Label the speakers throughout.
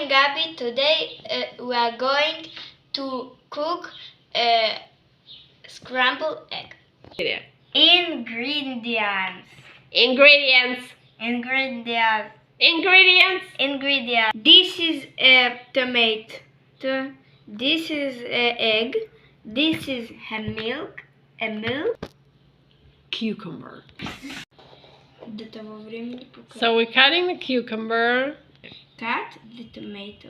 Speaker 1: am Gaby. Today we are going to cook scrambled egg. Ingredients. This is a tomato. This is a egg. This is a milk.
Speaker 2: Cucumber.
Speaker 1: До того времени пока.
Speaker 2: So we're cutting the cucumber.
Speaker 1: Cut the tomato.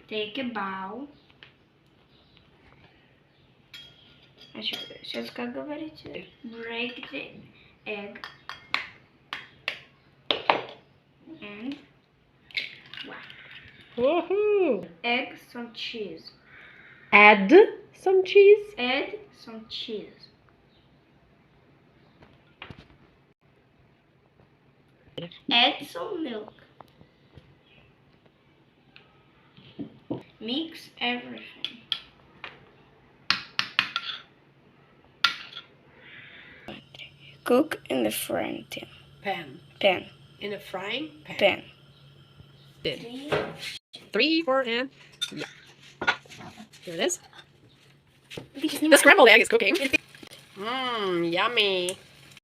Speaker 1: Take a bowl. Сейчас как говорите? Break the egg. And
Speaker 2: Woohoo!
Speaker 1: egg, some cheese.
Speaker 2: Add some cheese.
Speaker 1: Add some cheese. Add some milk. Mix everything. Cook in the frying
Speaker 2: Pan.
Speaker 1: pan.
Speaker 2: In a frying pan.
Speaker 1: Pan.
Speaker 2: Did. 3, 4, and yeah. Here it is. The scrambled egg is cooking. Mmm, yummy.